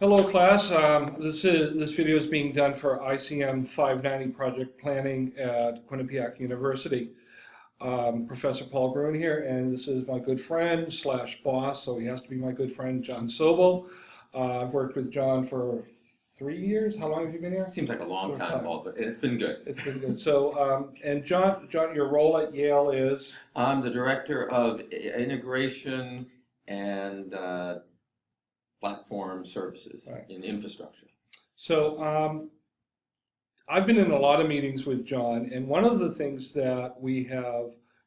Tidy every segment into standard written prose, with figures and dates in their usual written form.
Hello, class. This video is being done for ICM 590 project planning at Quinnipiac University. Professor Paul Gruhn here, and this is my good friend slash boss, so he has to be my good friend, John Sobel. I've worked with John for 3 years. How long have you been here? Seems like a long time, Paul, but it's been good. It's been good. So, and John, your role at Yale is? I'm the director of integration and platform services in infrastructure. So I've been in a lot of meetings with John, and one of the things that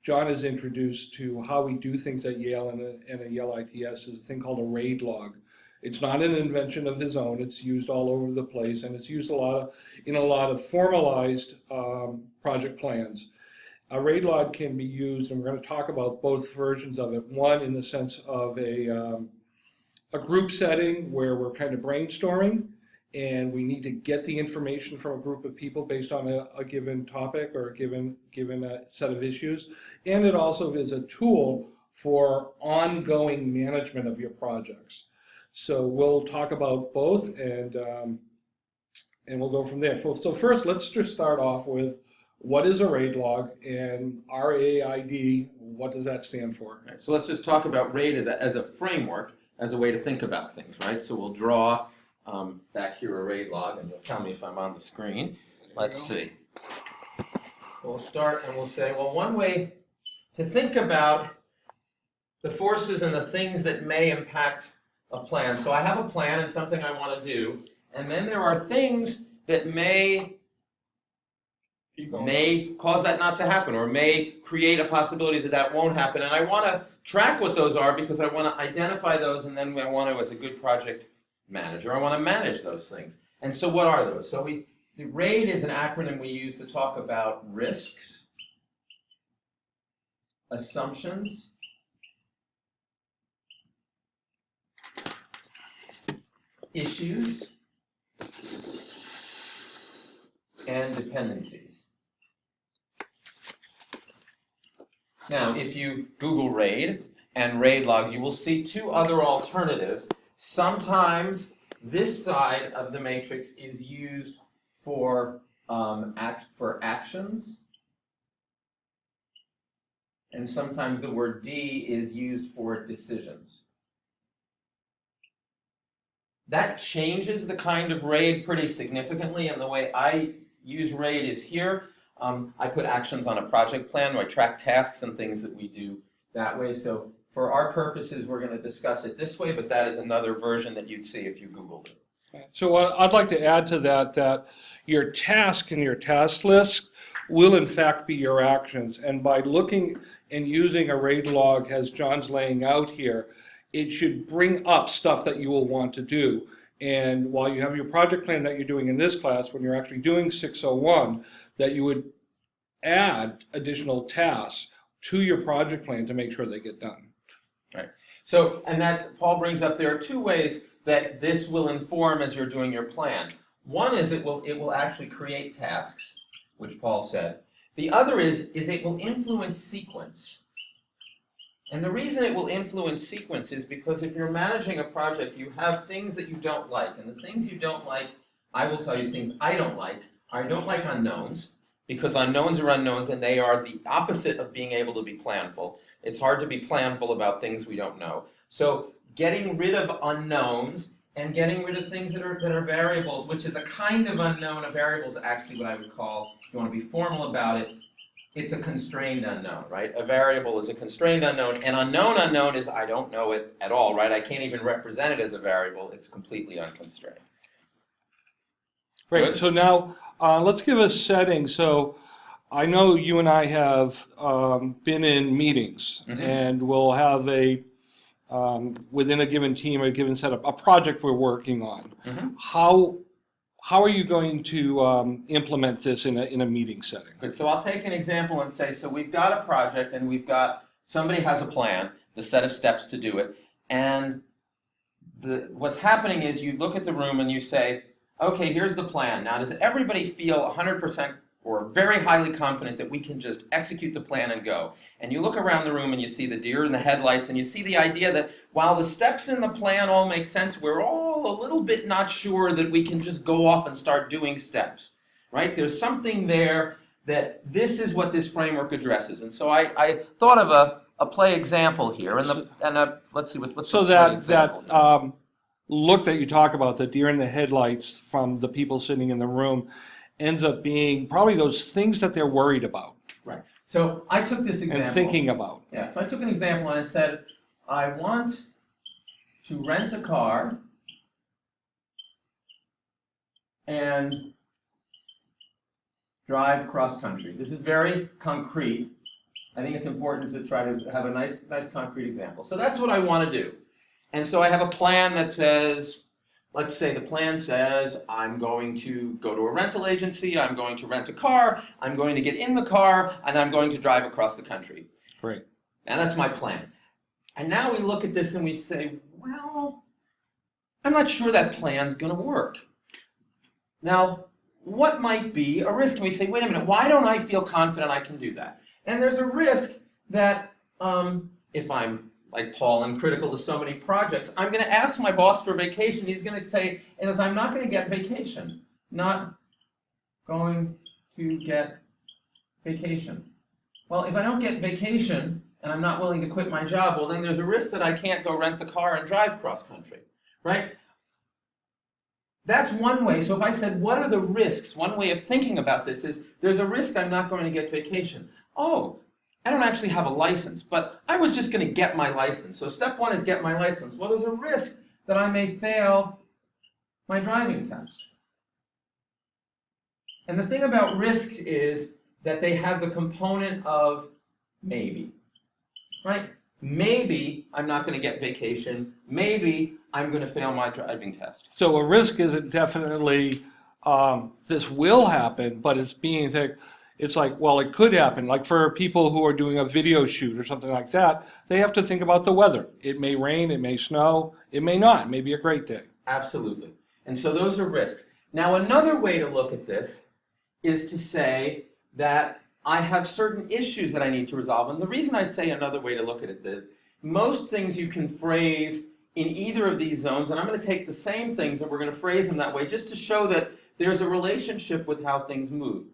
John has introduced to how we do things at Yale and a Yale ITS is a thing called a RAID-Log. It's not an invention of his own. It's used all over the place, and it's used in a lot of formalized project plans. A RAID-Log can be used, and we're going to talk about both versions of it. One in the sense of a group setting where we're kind of brainstorming and we need to get the information from a group of people based on a given topic or a given set of issues. And it also is a tool for ongoing management of your projects. So we'll talk about both and we'll go from there. So first, let's just start off with what is a RAID log, and RAID, what does that stand for? Right, so let's just talk about RAID as a framework, as a way to think about things, right? So we'll draw back here a RAID log, and you'll tell me if I'm on the screen. Let's see. We'll start and we'll say, well, one way to think about the forces and the things that may impact a plan. So I have a plan and something I want to do, and then there are things that may cause that not to happen, or may create a possibility that that won't happen. And I want to track what those are because I want to identify those, and then I want to, as a good project manager, I want to manage those things. And so what are those? So the RAID is an acronym we use to talk about risks, assumptions, issues, and dependencies. Now, if you Google RAID and RAID logs, you will see two other alternatives. Sometimes this side of the matrix is used for actions, and sometimes the word D is used for decisions. That changes the kind of RAID pretty significantly, and the way I use RAID is here. I put actions on a project plan, where I track tasks and things that we do that way. So for our purposes, we're going to discuss it this way, but that is another version that you'd see if you Googled it. So I'd like to add to that your task and your task list will in fact be your actions. And by looking and using a RAID log as John's laying out here, it should bring up stuff that you will want to do. And while you have your project plan that you're doing in this class, when you're actually doing 601, that you would add additional tasks to your project plan to make sure they get done. Right. So, and that's, Paul brings up, there are two ways that this will inform as you're doing your plan. One is it will actually create tasks, which Paul said. The other is it will influence sequence. And the reason it will influence sequence is because if you're managing a project, you have things that you don't like. And the things you don't like, I will tell you things I don't like. I don't like unknowns, because unknowns are unknowns, and they are the opposite of being able to be planful. It's hard to be planful about things we don't know. So getting rid of unknowns and getting rid of things that are variables, which is a kind of unknown. A variable is actually what I would call, if you want to be formal about it, it's a constrained unknown, right? A variable is a constrained unknown. An unknown is I don't know it at all, right? I can't even represent it as a variable. It's completely unconstrained. Great. So now let's give a setting. So I know you and I have been in meetings, and we'll have within a given team, a given setup, a project we're working on. How are you going to implement this in a meeting setting? Good. So I'll take an example and say, so we've got a project, and somebody has a plan, the set of steps to do it, and what's happening is you look at the room and you say, okay, here's the plan. Now, does everybody feel 100% or very highly confident that we can just execute the plan and go? And you look around the room and you see the deer in the headlights, and you see the idea that while the steps in the plan all make sense, we're all still a little bit not sure that we can just go off and start doing steps, right? There's something there that this is what this framework addresses. And so I thought of a play example here, let's see, what's So the play example here? look that you talk about, the deer in the headlights from the people sitting in the room, ends up being probably those things that they're worried about Right. So I took this example. and thinking about. Yeah, so I took an example and I said, I want to rent a car and drive cross country. This is very concrete. I think it's important to try to have a nice concrete example. So that's what I want to do. And so I have a plan that says, let's say the plan says, I'm going to go to a rental agency, I'm going to rent a car, I'm going to get in the car, and I'm going to drive across the country. Great. And that's my plan. And now we look at this and we say, well, I'm not sure that plan's going to work. Now, what might be a risk? And we say, wait a minute, why don't I feel confident I can do that? And there's a risk that if I'm like Paul and critical to so many projects, I'm going to ask my boss for vacation. He's going to say, I'm not going to get vacation. Not going to get vacation. Well, if I don't get vacation and I'm not willing to quit my job, well, then there's a risk that I can't go rent the car and drive cross country, right? That's one way. So if I said, what are the risks? One way of thinking about this is, there's a risk I'm not going to get vacation. Oh, I don't actually have a license, but I was just going to get my license. So step one is get my license. Well, there's a risk that I may fail my driving test. And the thing about risks is that they have the component of maybe, right? Maybe I'm not going to get vacation. Maybe I'm going to fail my driving test. So a risk isn't definitely this will happen, but it's being that it's like, well, it could happen. Like for people who are doing a video shoot or something like that, they have to think about the weather. It may rain, it may snow, it may not. It may be a great day. Absolutely. And so those are risks. Now another way to look at this is to say that I have certain issues that I need to resolve. And the reason I say another way to look at it is, most things you can phrase in either of these zones, and I'm going to take the same things and we're going to phrase them that way just to show that there's a relationship with how things move.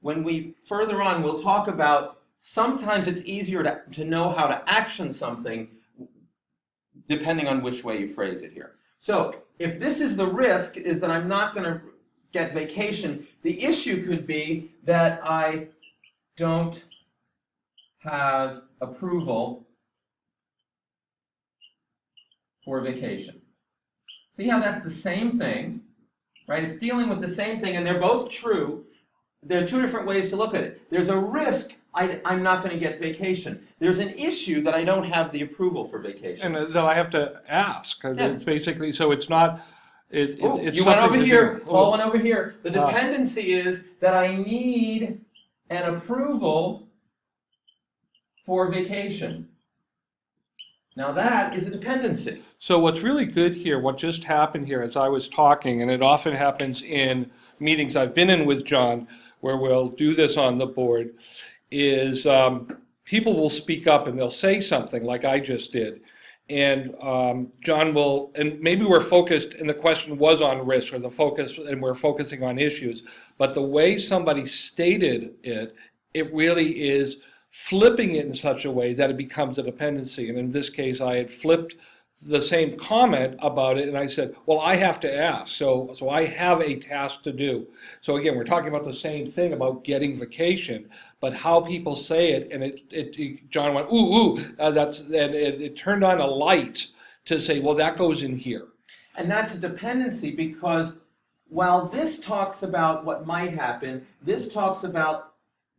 When we further on, we'll talk about sometimes it's easier to know how to action something depending on which way you phrase it here. So if this is the risk, is that I'm not going to get vacation, the issue could be that I don't have approval for vacation. See how that's the same thing, right? It's dealing with the same thing, and they're both true. There are two different ways to look at it. There's a risk I'm not going to get vacation. There's an issue that I don't have the approval for vacation. And then I have to ask. Yeah. It's basically, so it's not, it's You went something over to here. do. Paul went over here. The dependency is that I need an approval for vacation. Now that is a dependency. So what's really good here, what just happened here as I was talking, and it often happens in meetings I've been in with John, where we'll do this on the board, is people will speak up and they'll say something like I just did. And John will, and maybe we're focused, and the question was on risk, or the focus, and we're focusing on issues, but the way somebody stated it, it really is flipping it in such a way that it becomes a dependency. And in this case, I had flipped the same comment about it, and I said, well, I have to ask, so I have a task to do. So again, we're talking about the same thing about getting vacation, but how people say it, and it John went, ooh, and it turned on a light to say, well, that goes in here. And that's a dependency, because while this talks about what might happen, this talks about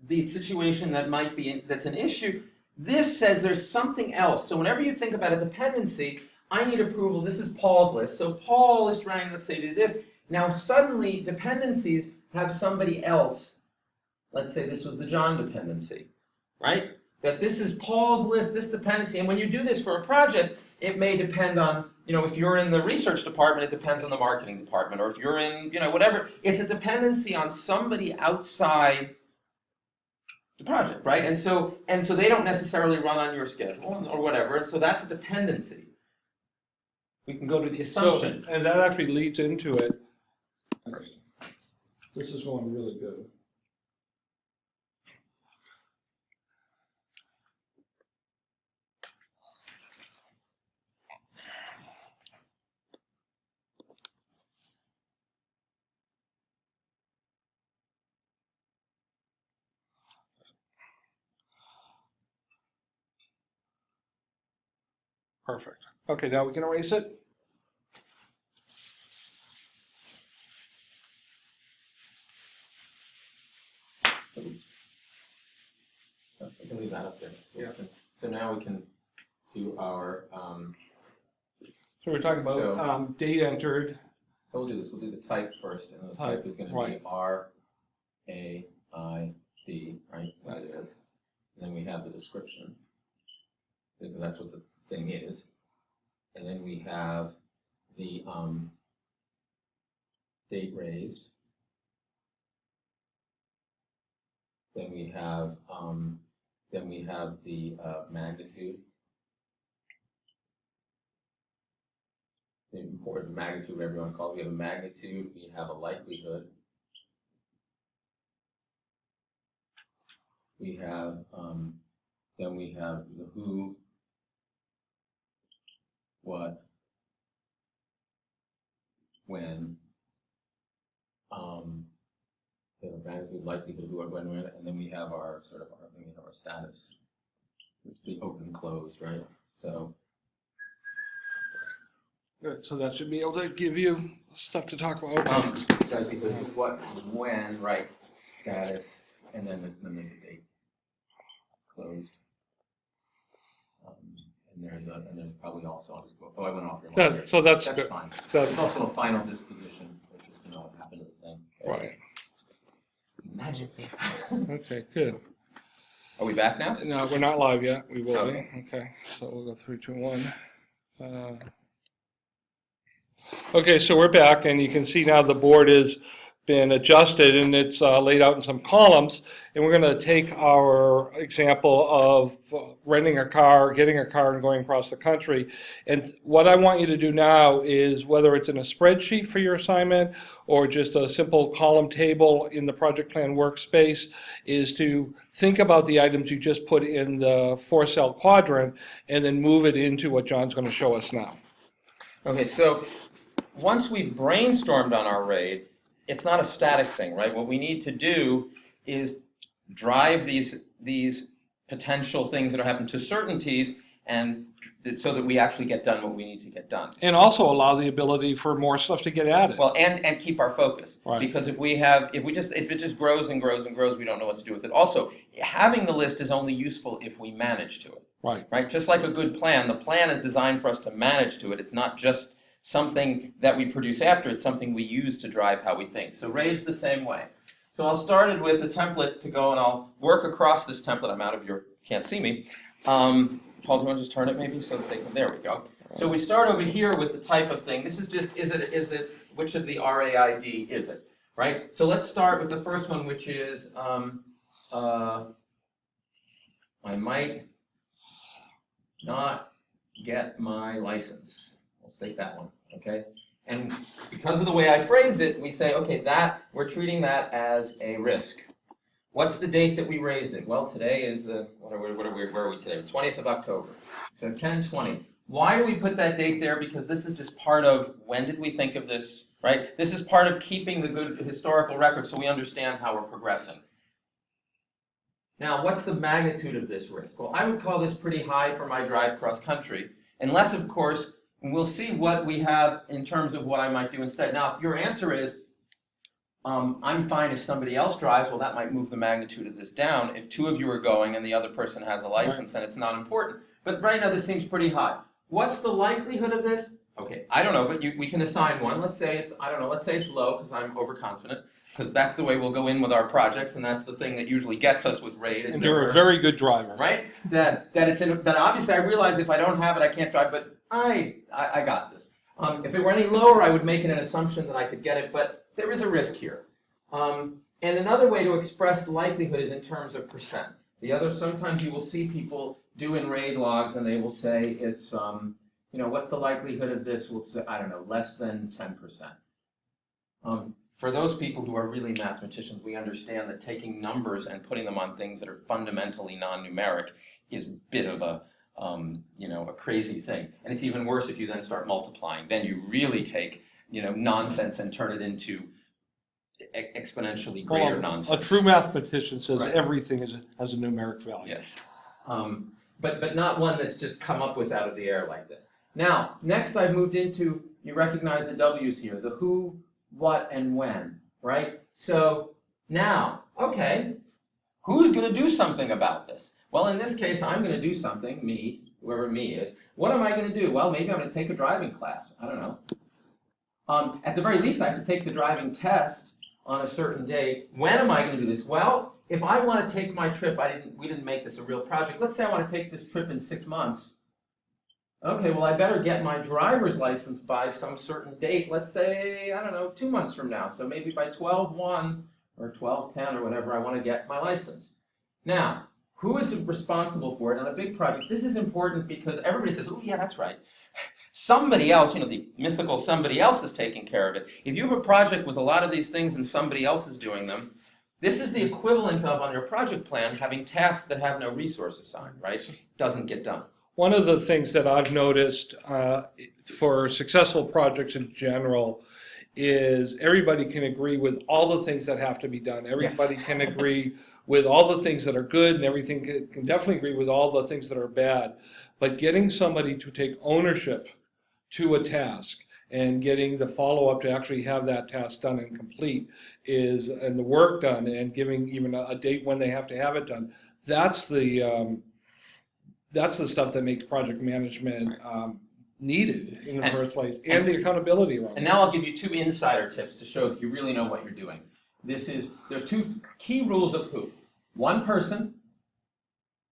the situation that might be, that's an issue, this says there's something else. So whenever you think about a dependency, I need approval. This is Paul's list. So Paul is trying, let's say, to do this. Now suddenly dependencies have somebody else. Let's say this was the John dependency, right? That this is Paul's list, this dependency. And when you do this for a project, it may depend on, if you're in the research department, it depends on the marketing department. Or if you're in, whatever. It's a dependency on somebody outside the project, right? And so they don't necessarily run on your schedule or whatever, and so that's a dependency. We can go to the So, assumption. and that actually leads into it. This is going really good. Perfect. Okay, now we can erase it. Oops. I can leave that up there. So, Yeah. So now we can do our, So we're talking about So- date entered. so we'll do this, we'll do the type first, and the Type, type is gonna right. be RAID, right, that it is. And then we have the description, because that's what the thing is. And then we have the, date raised. Then we have the magnitude. Or the magnitude, whatever you want to call it. We have a magnitude, we have a likelihood. We have, then we have the who, what, when, we have a magnitude, likelihood, who, what, when, and then we have our sort of our status, which would be open and closed, right? So Good. So that should be able to give you stuff to talk about. likelihood, what, when, right? Status, and then there's a date. Closed. And there's probably also, I'll just go, I went off your line here. So that's good. Fine. That's There's also a final disposition, which is to know what happened to the thing. right. Magic. Okay, good. Are we back now? No, we're not live yet. We will Okay. be. Okay, so we'll go 3, 2, 1. Okay, so we're back, and you can see now the board has been adjusted, and it's laid out in some columns. And we're going to take our example of renting a car, getting a car, and going across the country. And what I want you to do now is, whether it's in a spreadsheet for your assignment or just a simple column table in the project plan workspace, is to think about the items you just put in the 4-cell quadrant and then move it into what John's going to show us now. Okay, so once we've brainstormed on our RAID, it's not a static thing, right? What we need to do is drive these potential things that are happening to certainties, and so that we actually get done what we need to get done. And also allow the ability for more stuff to get added. Well, and keep our focus, Right. because if it just grows and grows and grows, we don't know what to do with it. Also, having the list is only useful if we manage to it. Right? Just like a good plan, the plan is designed for us to manage to it. It's not just something that we produce after, it's something we use to drive how we think. So RAID's the same way. So I'll start it with a template to go, and I'll work across this template. I'm out of your, can't see me. Paul, do you want to just turn it maybe so that they can, there we go. So we start over here with the type of thing. This is just, is it, which of the RAID is it, right? So let's start with the first one, which is, I might not get my license. Let's take that one, okay? And because of the way I phrased it, we say, okay, that we're treating that as a risk. What's the date that we raised it? Well, today is the, where are we today? The 20th of October. So 10/20. Why do we put that date there? Because this is just part of, when did we think of this, right? This is part of keeping the good historical record so we understand how we're progressing. Now, what's the magnitude of this risk? Well, I would call this pretty high for my drive cross country, unless, of course, we'll see what we have in terms of what I might do instead. Now, if your answer is, I'm fine if somebody else drives, well, that might move the magnitude of this down. If 2 of you are going and the other person has a license, then it's not important. But right now, this seems pretty high. What's the likelihood of this? Okay, I don't know, but we can assign one. Let's say it's, I don't know, let's say it's low, because I'm overconfident, because that's the way we'll go in with our projects, and that's the thing that usually gets us with RAID. And you're a very good driver. Right? That obviously I realize if I don't have it, I can't drive, but I got this. If it were any lower, I would make it an assumption that I could get it, but there is a risk here. And another way to express the likelihood is in terms of percent. Sometimes you will see people do in RAID logs, and they will say it's what's the likelihood of this? We'll say, I don't know, less than 10%. For those people who are really mathematicians, we understand that taking numbers and putting them on things that are fundamentally non-numeric is a bit of a crazy thing. And it's even worse if you then start multiplying. Then you really take, nonsense and turn it into exponentially greater nonsense. A true mathematician says Right. everything has a numeric value. Yes. But not one that's just come up with out of the air like this. Now, next I've moved into, you recognize the W's here, the who, what, and when, right? So now, okay, who's going to do something about this? Well, in this case, I'm going to do something, me, whoever me is. What am I going to do? Well, maybe I'm going to take a driving class. I don't know. At the very least, I have to take the driving test on a certain day. When am I going to do this? Well, if I want to take my trip, we didn't make this a real project. Let's say I want to take this trip in 6 months. Okay, well, I better get my driver's license by some certain date. Let's say, I don't know, 2 months from now. So maybe by 12/1 or 12/10 or whatever, I want to get my license. Now, who is responsible for it on a big project? This is important because everybody says, oh, yeah, that's right. Somebody else, the mythical somebody else is taking care of it. If you have a project with a lot of these things and somebody else is doing them, this is the equivalent of, on your project plan, having tasks that have no resource assigned, right? It doesn't get done. One of the things that I've noticed for successful projects in general is everybody can agree with all the things that have to be done. Everybody Yes. can agree with all the things that are good, and everything can definitely agree with all the things that are bad. But getting somebody to take ownership to a task and getting the follow-up to actually have that task done and complete and the work done, and giving even a date when they have to have it done, that's the stuff that makes project management needed in the first place, and the accountability around it. And now I'll give you 2 insider tips to show that you really know what you're doing. There are 2 key rules of who. One person,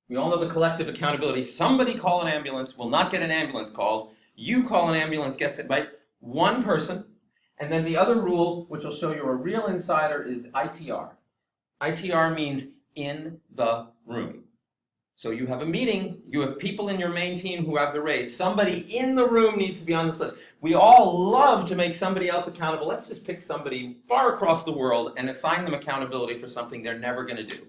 we all know the collective accountability. Somebody call an ambulance, will not get an ambulance called. You call an ambulance, gets it right. One person. And then the other rule, which will show you a real insider, is ITR. ITR means in the room. So you have a meeting, you have people in your main team who have the RAID. Somebody in the room needs to be on this list. We all love to make somebody else accountable. Let's just pick somebody far across the world and assign them accountability for something they're never going to do.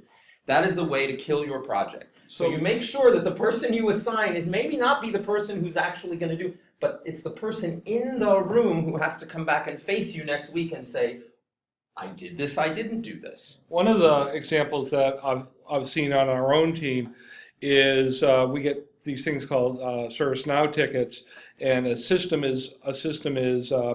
That is the way to kill your project. So you make sure that the person you assign is maybe not be the person who's actually going to do, but it's the person in the room who has to come back and face you next week and say, I did this, I didn't do this. One of the examples that I've seen on our own team is we get these things called ServiceNow tickets, and a system is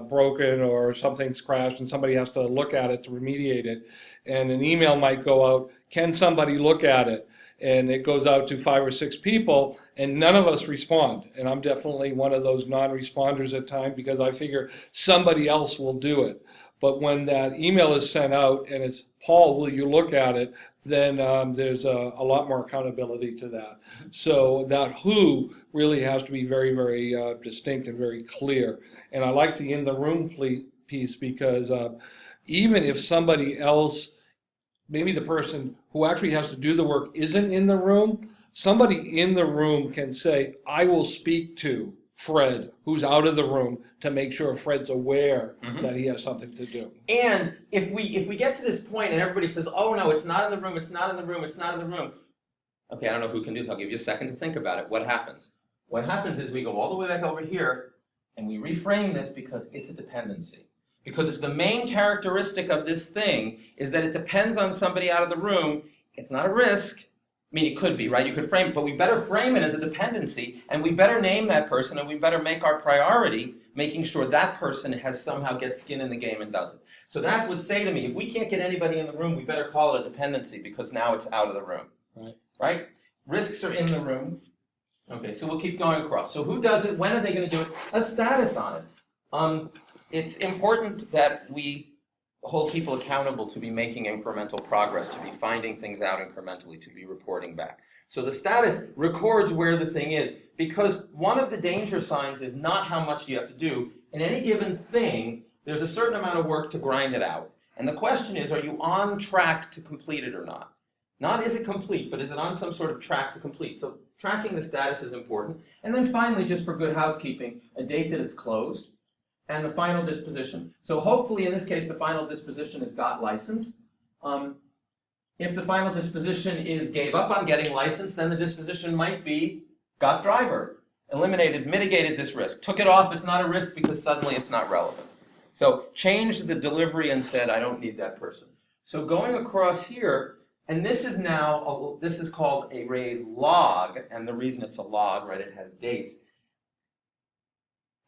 broken or something's crashed, and somebody has to look at it to remediate it. And an email might go out, can somebody look at it? And it goes out to 5 or 6 people, and none of us respond. And I'm definitely one of those non-responders at times because I figure somebody else will do it. But when that email is sent out and it's, Paul, will you look at it? Then there's a lot more accountability to that. So that who really has to be very, very distinct and very clear. And I like the in the room piece because even if somebody else, maybe the person who actually has to do the work isn't in the room, somebody in the room can say, I will speak to Fred, who's out of the room, to make sure Fred's aware that he has something to do. And if we get to this point and everybody says, oh no, it's not in the room, it's not in the room, it's not in the room. Okay, I don't know who can do this. I'll give you a second to think about it. What happens? What happens is we go all the way back over here and we reframe this because it's a dependency. Because it's the main characteristic of this thing is that it depends on somebody out of the room. It's not a risk. I mean, it could be, right? You could frame it, but we better frame it as a dependency, and we better name that person, and we better make our priority making sure that person has somehow gets skin in the game and does it. So that would say to me, if we can't get anybody in the room, we better call it a dependency because now it's out of the room, right? Risks are in the room. Okay, so we'll keep going across. So who does it? When are they going to do it? A status on it. It's important that we hold people accountable to be making incremental progress, to be finding things out incrementally, to be reporting back. So the status records where the thing is, because one of the danger signs is not how much you have to do. In any given thing, there's a certain amount of work to grind it out. And the question is, are you on track to complete it or not? Not is it complete, but is it on some sort of track to complete? So tracking the status is important. And then finally, just for good housekeeping, a date that it's closed and the final disposition. So hopefully in this case, the final disposition is got license. If the final disposition is gave up on getting license, then the disposition might be got driver, eliminated, mitigated this risk, took it off, it's not a risk because suddenly it's not relevant. So changed the delivery and said, I don't need that person. So going across here, and this is now, this is called a RAID log, and the reason it's a log, right, it has dates.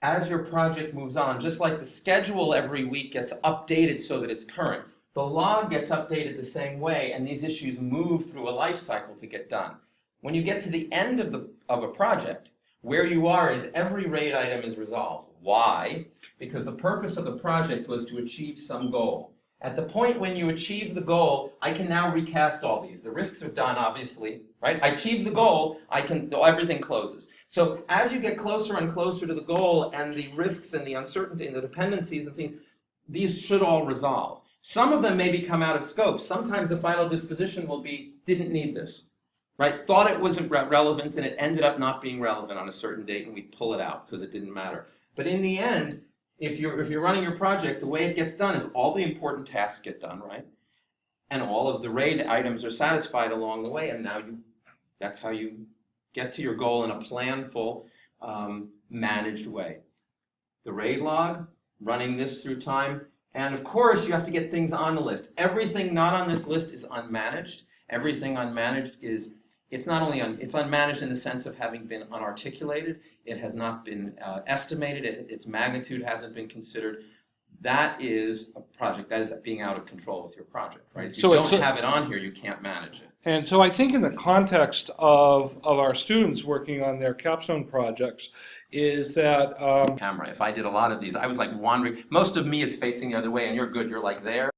As your project moves on, just like the schedule every week gets updated so that it's current, the log gets updated the same way, and these issues move through a life cycle to get done. When you get to the end of a project, where you are is every RAID item is resolved. Why? Because the purpose of the project was to achieve some goal. At the point when you achieve the goal, I can now recast all these. The risks are done, obviously, right? I achieve the goal, everything closes. So as you get closer and closer to the goal and the risks and the uncertainty and the dependencies and things, these should all resolve. Some of them may become out of scope. Sometimes the final disposition will be, didn't need this, right? Thought it wasn't relevant and it ended up not being relevant on a certain date and we pull it out because it didn't matter. But in the end, if you're running your project, the way it gets done is all the important tasks get done, right? And all of the RAID items are satisfied along the way, and now that's how you get to your goal in a planful, managed way. The RAID log, running this through time, and of course you have to get things on the list. Everything not on this list is unmanaged. Everything unmanaged is, it's not only it's unmanaged in the sense of having been unarticulated, it has not been estimated, its magnitude hasn't been considered. That is a project, that is being out of control with your project, right? If you don't have it on here, you can't manage it. And so I think in the context of our students working on their capstone projects is that... Camera, if I did a lot of these, I was like wandering. Most of me is facing the other way and you're good, you're like there.